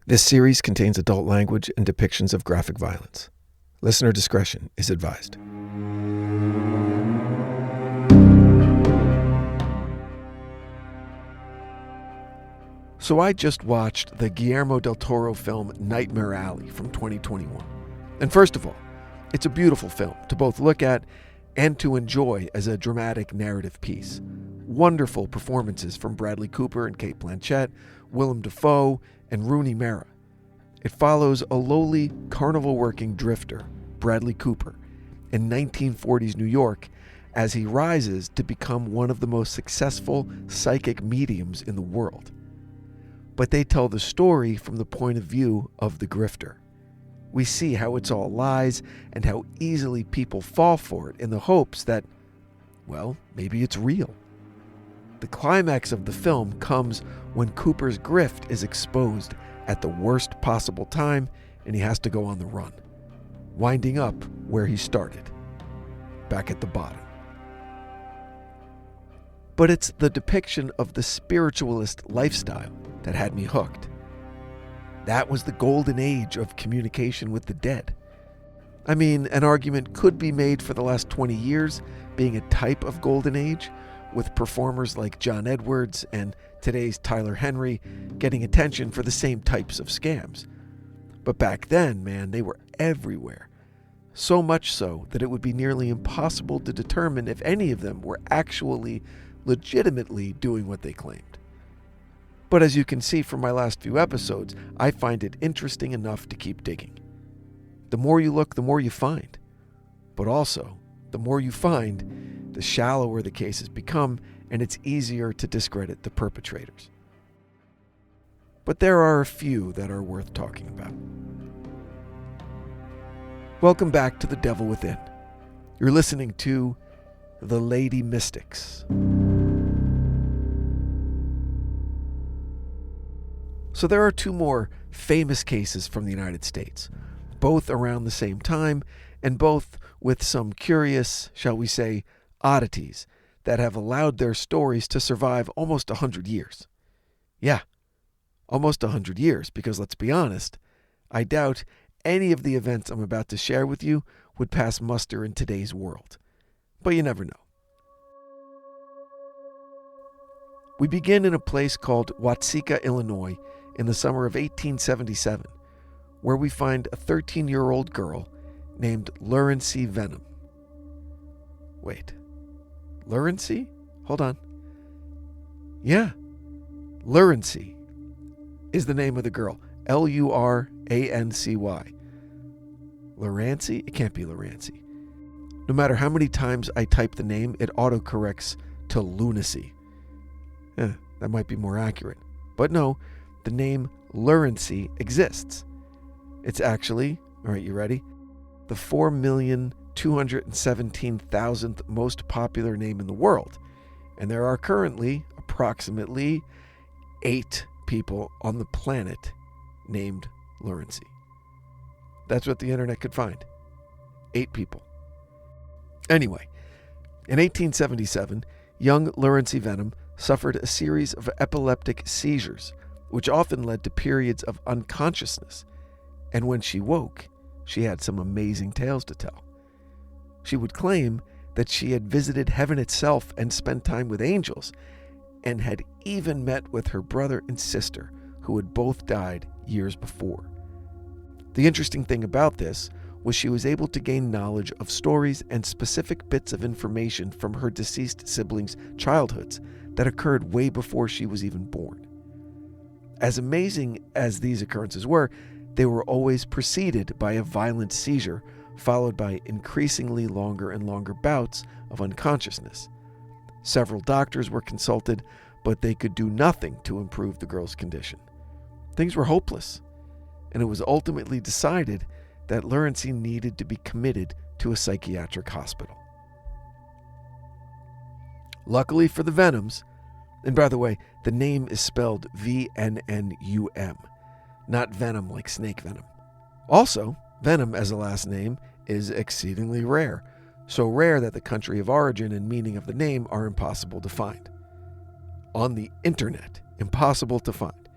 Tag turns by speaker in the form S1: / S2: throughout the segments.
S1: This series contains adult language and depictions of graphic violence. Listener discretion is advised. So I just watched the Guillermo del Toro film Nightmare Alley from 2021. And first of all, it's a beautiful film to both look at and to enjoy as a dramatic narrative piece. Wonderful performances from Bradley Cooper and Cate Blanchett, Willem Dafoe, and Rooney Mara. It follows a lowly carnival-working drifter, Bradley Cooper, in 1940s New York as he rises to become one of the most successful psychic mediums in the world. But they tell the story from the point of view of the grifter. We see how it's all lies and how easily people fall for it in the hopes that, well, maybe it's real. The climax of the film comes when Cooper's grift is exposed at the worst possible time and he has to go on the run, winding up where he started, back at the bottom. But it's the depiction of the spiritualist lifestyle that had me hooked. That was the golden age of communication with the dead. I mean, an argument could be made for the last 20 years being a type of golden age, with performers like John Edwards and today's Tyler Henry getting attention for the same types of scams. But back then, man, they were everywhere. So much so that it would be nearly impossible to determine if any of them were actually legitimately doing what they claimed. But as you can see from my last few episodes, I find it interesting enough to keep digging. The more you look, the more you find. But also, the more you find, the shallower the cases become, and it's easier to discredit the perpetrators. But there are a few that are worth talking about. Welcome back to The Devil Within. You're listening to The Lady Mystics. So there are two more famous cases from the United States, both around the same time, and both with some curious, shall we say, oddities that have allowed their stories to survive almost 100 years. Yeah, almost 100 years, because let's be honest, I doubt any of the events I'm about to share with you would pass muster in today's world. But you never know. We begin in a place called Watseka, Illinois, in the summer of 1877, where we find a 13-year-old girl named Lurency Venom. Wait, Lurency? Hold on. Yeah, Lurency is the name of the girl. Lurancy. Lurancy? It can't be Lurancy. No matter how many times I type the name, it autocorrects to lunacy. That might be more accurate. But no, the name Lurency exists. It's actually, all right, you ready? The 4,217,000th most popular name in the world. And there are currently approximately 8 people on the planet named Lurency. That's what the internet could find. 8 people. Anyway, in 1877, young Lurency Venom suffered a series of epileptic seizures, which often led to periods of unconsciousness. And when she woke, she had some amazing tales to tell. She would claim that she had visited heaven itself and spent time with angels, and had even met with her brother and sister, who had both died years before. The interesting thing about this was she was able to gain knowledge of stories and specific bits of information from her deceased siblings' childhoods that occurred way before she was even born. As amazing as these occurrences were, they were always preceded by a violent seizure, followed by increasingly longer and longer bouts of unconsciousness. Several doctors were consulted, but they could do nothing to improve the girl's condition. Things were hopeless, and it was ultimately decided that Lurency needed to be committed to a psychiatric hospital. Luckily for the Venoms, and by the way, the name is spelled V-N-N-U-M, not venom like snake venom. Also, Venom as a last name is exceedingly rare, so rare that the country of origin and meaning of the name are impossible to find. On the internet, impossible to find.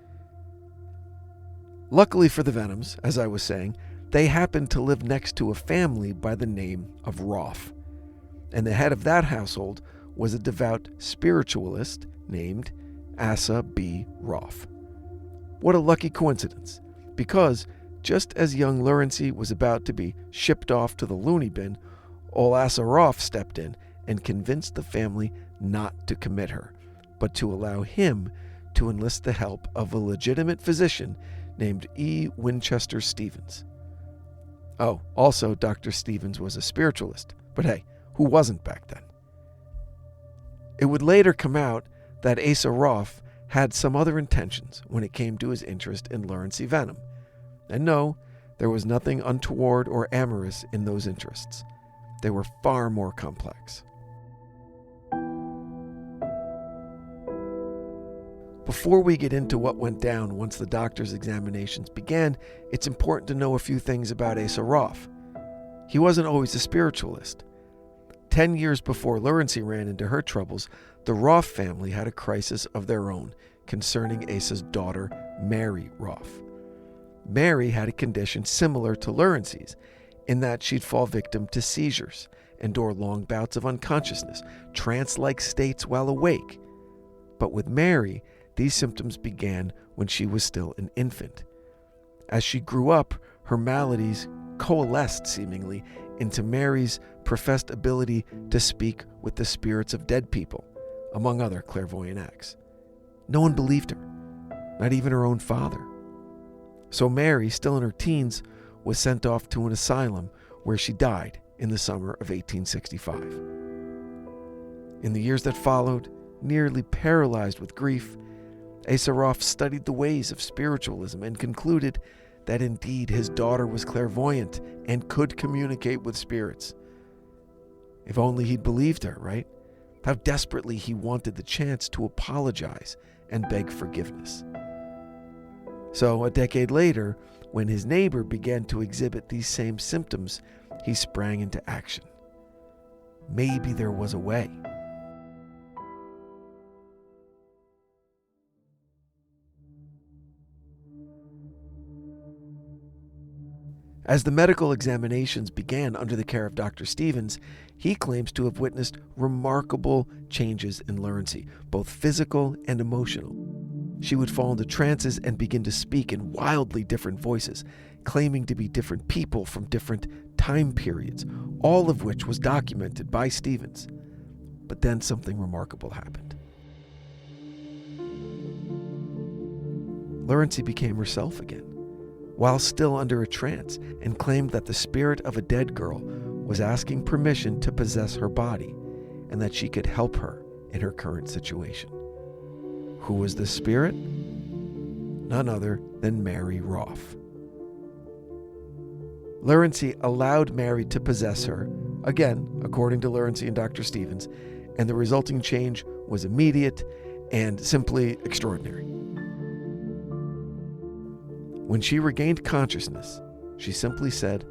S1: Luckily for the Venoms, as I was saying, they happened to live next to a family by the name of Roff. And the head of that household was a devout spiritualist named Asa B. Roff. What a lucky coincidence, because just as young Lurency was about to be shipped off to the loony bin, old Asa Roff stepped in and convinced the family not to commit her, but to allow him to enlist the help of a legitimate physician named E. Winchester Stevens. Oh, also Dr. Stevens was a spiritualist, but hey, who wasn't back then? It would later come out that Asa Roff had some other intentions when it came to his interest in Lurency venom. And no, there was nothing untoward or amorous in those interests. They were far more complex. Before we get into what went down once the doctor's examinations began, it's important to know a few things about Asa Roff. He wasn't always a spiritualist. 10 years before Lurency ran into her troubles, the Roff family had a crisis of their own concerning Asa's daughter, Mary Roff. Mary had a condition similar to Lurency's, in that she'd fall victim to seizures, endure long bouts of unconsciousness, trance-like states while awake. But with Mary, these symptoms began when she was still an infant. As she grew up, her maladies coalesced seemingly into Mary's professed ability to speak with the spirits of dead people, among other clairvoyant acts. No one believed her, not even her own father. So Mary, still in her teens, was sent off to an asylum where she died in the summer of 1865. In the years that followed, nearly paralyzed with grief, Asa Roff studied the ways of spiritualism and concluded that indeed his daughter was clairvoyant and could communicate with spirits. If only he'd believed her, right? How desperately he wanted the chance to apologize and beg forgiveness. So a decade later, when his neighbor began to exhibit these same symptoms, he sprang into action. Maybe there was a way. As the medical examinations began under the care of Dr. Stevens, he claims to have witnessed remarkable changes in Lurency, both physical and emotional. She would fall into trances and begin to speak in wildly different voices, claiming to be different people from different time periods, all of which was documented by Stevens. But then something remarkable happened. Lurency became herself again, while still under a trance, and claimed that the spirit of a dead girl was asking permission to possess her body, and that she could help her in her current situation. Who was this spirit? None other than Mary Roff. Lurency allowed Mary to possess her, again, according to Lurency and Dr. Stevens, and the resulting change was immediate and simply extraordinary. When she regained consciousness, she simply said,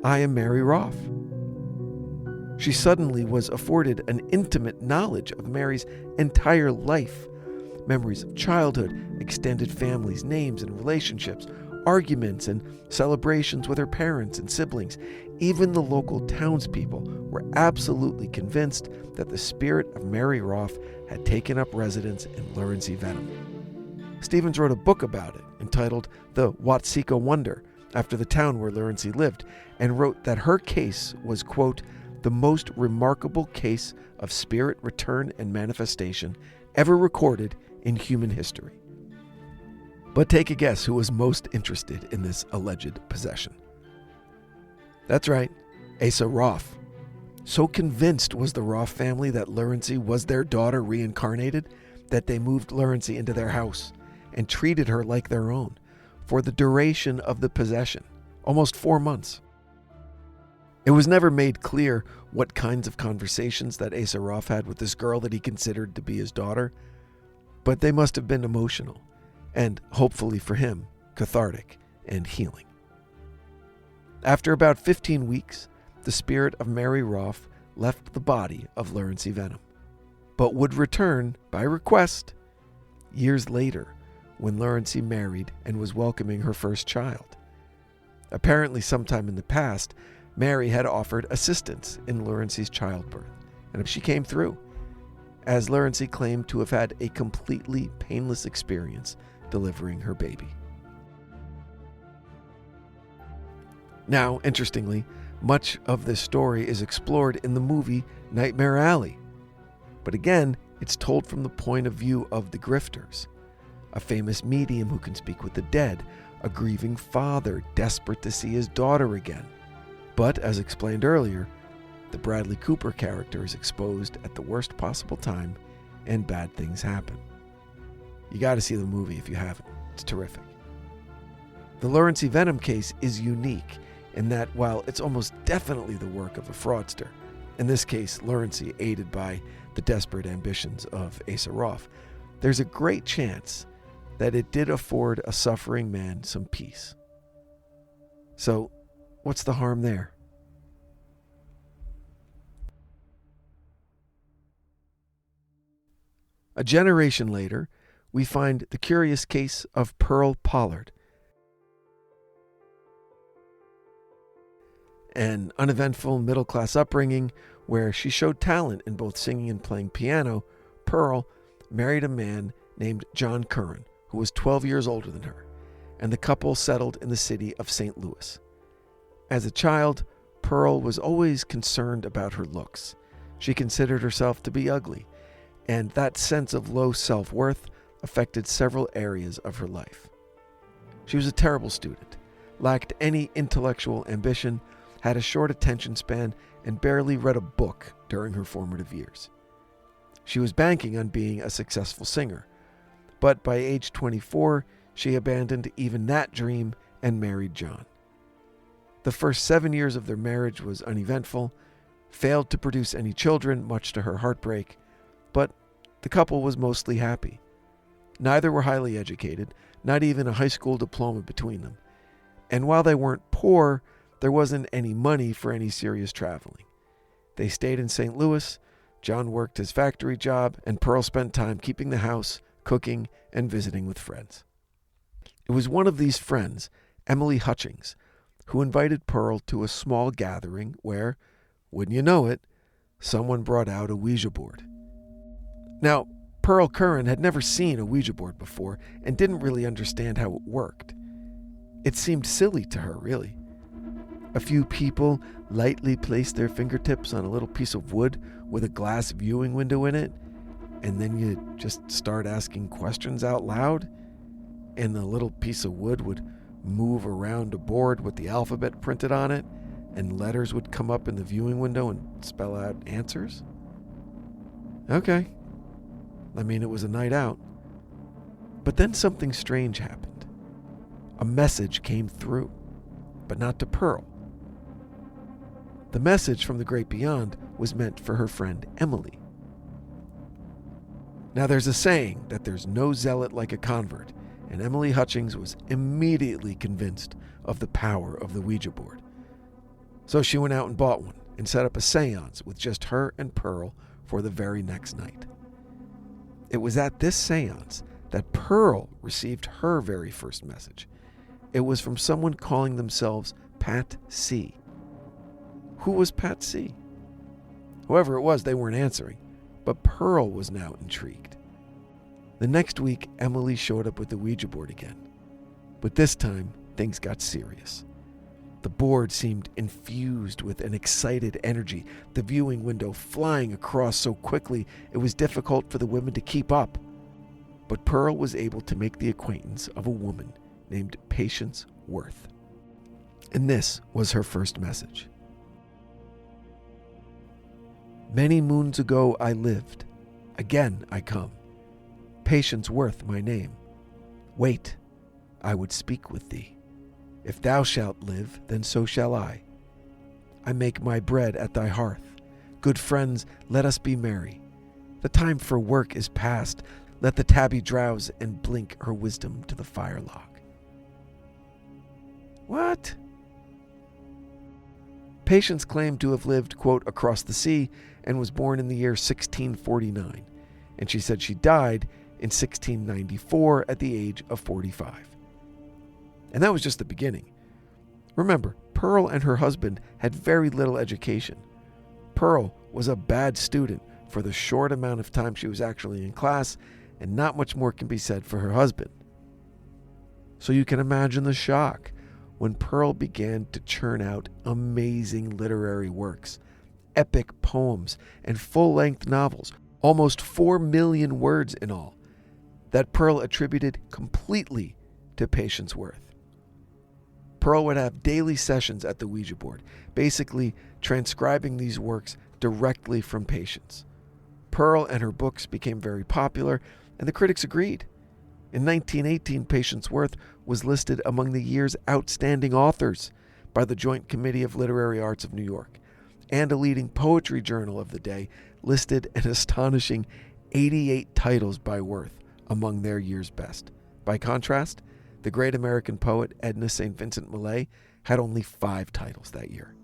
S1: "I am Mary Roff." She suddenly was afforded an intimate knowledge of Mary's entire life, memories of childhood, extended families, names and relationships, arguments and celebrations with her parents and siblings. Even the local townspeople were absolutely convinced that the spirit of Mary Roff had taken up residence in Lurency Venom. Stevens wrote a book about it entitled The Watseka Wonder, after the town where Lurency lived, and wrote that her case was, quote, the most remarkable case of spirit return and manifestation ever recorded in human history. But take a guess who was most interested in this alleged possession. That's right, Asa Roff. So convinced was the Roff family that Lurency was their daughter reincarnated that they moved Lurency into their house and treated her like their own for the duration of the possession, almost 4 months. It was never made clear what kinds of conversations that Asa Roff had with this girl that he considered to be his daughter, but they must have been emotional and, hopefully for him, cathartic and healing. After about 15 weeks, the spirit of Mary Roff left the body of Lurency Venom, but would return by request years later when Lurency married and was welcoming her first child. Apparently, sometime in the past, Mary had offered assistance in Lurency's childbirth, and she came through, as Lurency claimed to have had a completely painless experience delivering her baby. Now, interestingly, much of this story is explored in the movie Nightmare Alley. But again, it's told from the point of view of the grifters. A famous medium who can speak with the dead, a grieving father desperate to see his daughter again. But, as explained earlier, the Bradley Cooper character is exposed at the worst possible time, and bad things happen. You gotta see the movie if you haven't. It's terrific. The Lurency Venom case is unique in that while it's almost definitely the work of a fraudster, in this case Lurency aided by the desperate ambitions of Asa Roth, there's a great chance that it did afford a suffering man some peace. So, what's the harm there? A generation later, we find the curious case of Pearl Pollard. An uneventful middle-class upbringing where she showed talent in both singing and playing piano, Pearl married a man named John Curran, who was 12 years older than her, and the couple settled in the city of St. Louis. As a child, Pearl was always concerned about her looks. She considered herself to be ugly, and that sense of low self-worth affected several areas of her life. She was a terrible student, lacked any intellectual ambition, had a short attention span, and barely read a book during her formative years. She was banking on being a successful singer, but by age 24, she abandoned even that dream and married John. The first 7 years of their marriage was uneventful, failed to produce any children, much to her heartbreak, but the couple was mostly happy. Neither were highly educated, not even a high school diploma between them. And while they weren't poor, there wasn't any money for any serious traveling. They stayed in St. Louis, John worked his factory job, and Pearl spent time keeping the house, cooking, and visiting with friends. It was one of these friends, Emily Hutchings, who invited Pearl to a small gathering where, wouldn't you know it, someone brought out a Ouija board. Now, Pearl Curran had never seen a Ouija board before and didn't really understand how it worked. It seemed silly to her, really. A few people lightly placed their fingertips on a little piece of wood with a glass viewing window in it, and then you just start asking questions out loud, and the little piece of wood would move around a board with the alphabet printed on it, and letters would come up in the viewing window and spell out answers? Okay. I mean, it was a night out. But then something strange happened. A message came through, but not to Pearl. The message from the great beyond was meant for her friend Emily. Now, there's a saying that there's no zealot like a convert, and Emily Hutchings was immediately convinced of the power of the Ouija board. So she went out and bought one and set up a seance with just her and Pearl for the very next night. It was at this seance that Pearl received her very first message. It was from someone calling themselves Pat C. Who was Pat C? Whoever it was, they weren't answering, but Pearl was now intrigued. The next week, Emily showed up with the Ouija board again, but this time, things got serious. The board seemed infused with an excited energy, the viewing window flying across so quickly it was difficult for the women to keep up. But Pearl was able to make the acquaintance of a woman named Patience Worth. And this was her first message. Many moons ago I lived, again I come. Patience Worth my name. Wait, I would speak with thee. If thou shalt live, then so shall I. I make my bread at thy hearth. Good friends, let us be merry. The time for work is past. Let the tabby drowse and blink her wisdom to the firelog. What? Patience claimed to have lived, quote, across the sea and was born in the year 1649. And she said she died in 1694 at the age of 45. And that was just the beginning. Remember, Pearl and her husband had very little education. Pearl was a bad student for the short amount of time she was actually in class, and not much more can be said for her husband. So you can imagine the shock when Pearl began to churn out amazing literary works, epic poems, and full-length novels, almost 4 million words in all, that Pearl attributed completely to Patience Worth. Pearl would have daily sessions at the Ouija board, basically transcribing these works directly from Patience. Pearl and her books became very popular, and the critics agreed. In 1918, Patience Worth was listed among the year's outstanding authors by the Joint Committee of Literary Arts of New York, and a leading poetry journal of the day listed an astonishing 88 titles by Worth among their year's best. By contrast, the great American poet Edna St. Vincent Millay had only 5 titles that year.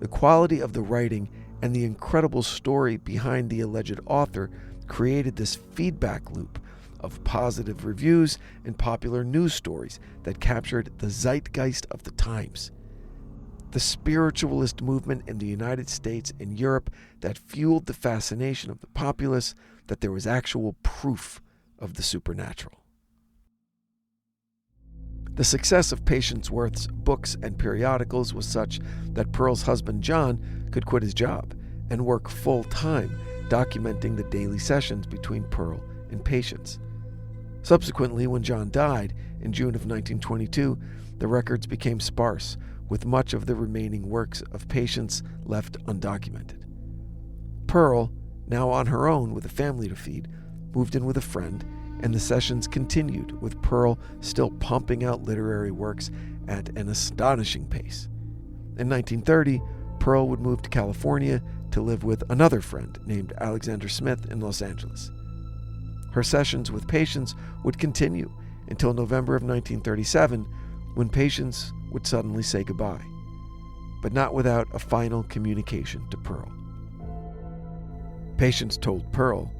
S1: The quality of the writing and the incredible story behind the alleged author created this feedback loop of positive reviews and popular news stories that captured the zeitgeist of the times. The spiritualist movement in the United States and Europe that fueled the fascination of the populace that there was actual proof of the supernatural. The success of Patience Worth's books and periodicals was such that Pearl's husband John could quit his job and work full-time documenting the daily sessions between Pearl and Patience. Subsequently, when John died in June of 1922, the records became sparse, with much of the remaining works of Patience left undocumented. Pearl, now on her own with a family to feed, moved in with a friend, and the sessions continued, with Pearl still pumping out literary works at an astonishing pace. In 1930, Pearl would move to California to live with another friend named Alexander Smith in Los Angeles. Her sessions with Patience would continue until November of 1937, when Patience would suddenly say goodbye, but not without a final communication to Pearl. Patience told Pearl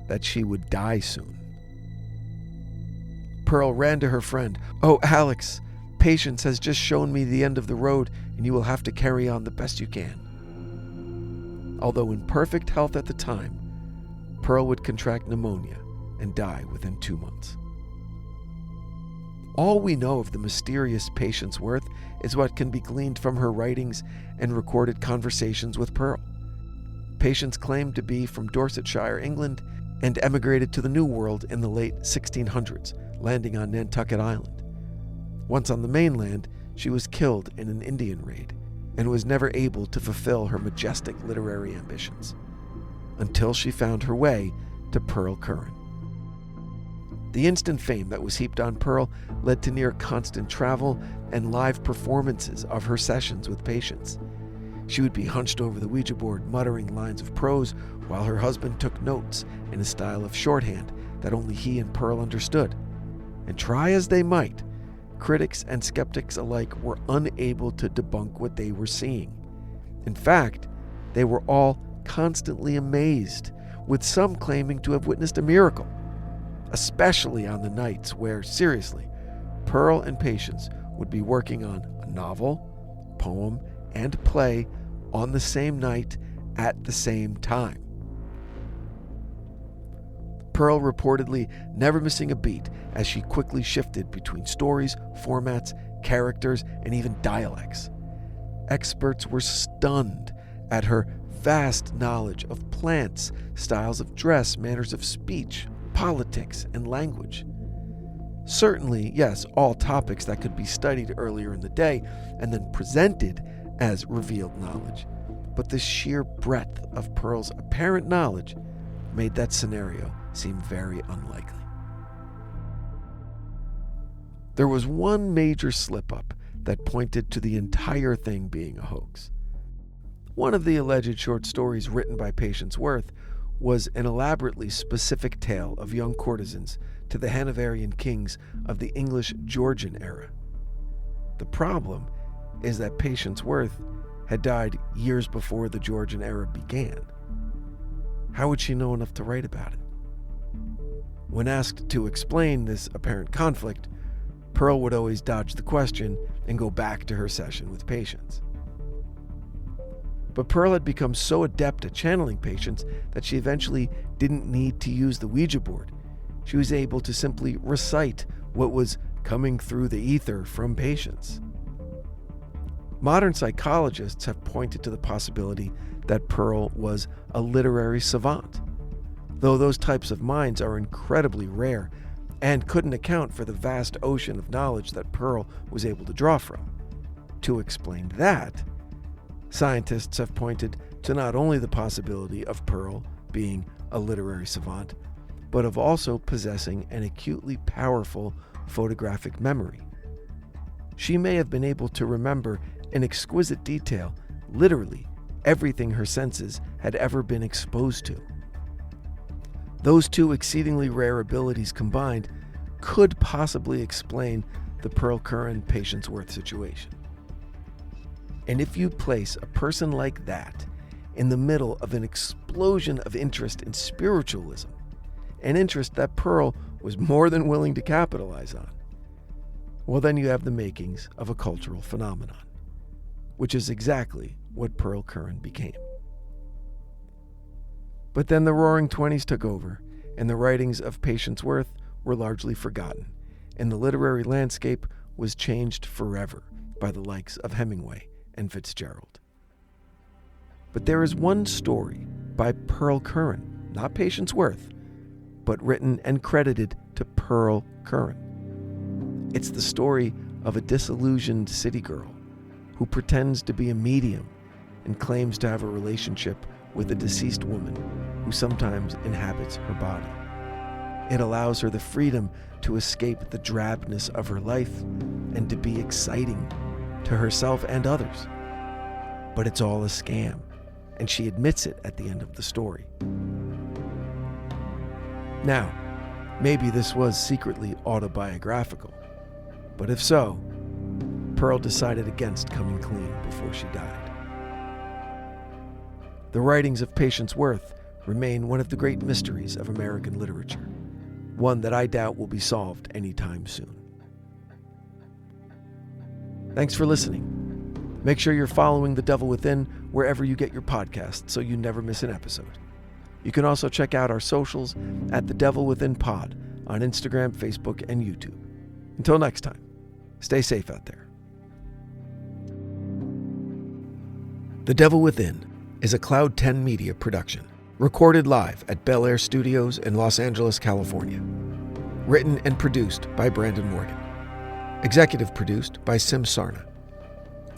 S1: that she would die soon. Pearl ran to her friend. "Oh, Alex, Patience has just shown me the end of the road, and you will have to carry on the best you can." Although in perfect health at the time, Pearl would contract pneumonia and die within 2 months. All we know of the mysterious Patience Worth is what can be gleaned from her writings and recorded conversations with Pearl. Patience claimed to be from Dorsetshire, England, and emigrated to the New World in the late 1600s, landing on Nantucket Island. Once on the mainland, she was killed in an Indian raid and was never able to fulfill her majestic literary ambitions, until she found her way to Pearl Curran. The instant fame that was heaped on Pearl led to near constant travel and live performances of her sessions with Patience. She would be hunched over the Ouija board, muttering lines of prose, while her husband took notes in a style of shorthand that only he and Pearl understood. And try as they might, critics and skeptics alike were unable to debunk what they were seeing. In fact, they were all constantly amazed, with some claiming to have witnessed a miracle, especially on the nights where, seriously, Pearl and Patience would be working on a novel, poem, and play on the same night at the same time. Pearl reportedly never missing a beat as she quickly shifted between stories, formats, characters, and even dialects. Experts were stunned at her vast knowledge of plants, styles of dress, manners of speech, politics, and language. Certainly, yes, all topics that could be studied earlier in the day and then presented as revealed knowledge, but the sheer breadth of Pearl's apparent knowledge made that scenario seem very unlikely. There was one major slip-up that pointed to the entire thing being a hoax. One of the alleged short stories written by Patience Worth was an elaborately specific tale of young courtesans to the Hanoverian kings of the English Georgian era. The problem is that Patience Worth had died years before the Georgian era began. How would she know enough to write about it? When asked to explain this apparent conflict, Pearl would always dodge the question and go back to her session with patients. But Pearl had become so adept at channeling patients that she eventually didn't need to use the Ouija board. She was able to simply recite what was coming through the ether from patients. Modern psychologists have pointed to the possibility that Pearl was a literary savant, though those types of minds are incredibly rare and couldn't account for the vast ocean of knowledge that Pearl was able to draw from. To explain that, scientists have pointed to not only the possibility of Pearl being a literary savant, but of also possessing an acutely powerful photographic memory. She may have been able to remember in exquisite detail literally everything her senses had ever been exposed to. Those two exceedingly rare abilities combined could possibly explain the Pearl Curran Patience Worth situation. And if you place a person like that in the middle of an explosion of interest in spiritualism, an interest that Pearl was more than willing to capitalize on, well, then you have the makings of a cultural phenomenon, which is exactly what Pearl Curran became. But then the Roaring Twenties took over, and the writings of Patience Worth were largely forgotten, and the literary landscape was changed forever by the likes of Hemingway and Fitzgerald. But there is one story by Pearl Curran, not Patience Worth, but written and credited to Pearl Curran. It's the story of a disillusioned city girl who pretends to be a medium and claims to have a relationship with a deceased woman who sometimes inhabits her body. It allows her the freedom to escape the drabness of her life and to be exciting to herself and others. But it's all a scam, and she admits it at the end of the story. Now, maybe this was secretly autobiographical, but if so, Pearl decided against coming clean before she died. The writings of Patience Worth remain one of the great mysteries of American literature, one that I doubt will be solved anytime soon. Thanks for listening. Make sure you're following The Devil Within wherever you get your podcasts so you never miss an episode. You can also check out our socials at The Devil Within Pod on Instagram, Facebook, and YouTube. Until next time, stay safe out there. The Devil Within is a Cloud 10 Media production, recorded live at Bel Air Studios in Los Angeles, California. Written and produced by Brandon Morgan. Executive produced by Sim Sarna.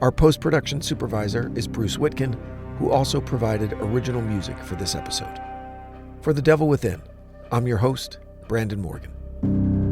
S1: Our post-production supervisor is Bruce Whitkin, who also provided original music for this episode. For The Devil Within, I'm your host, Brandon Morgan.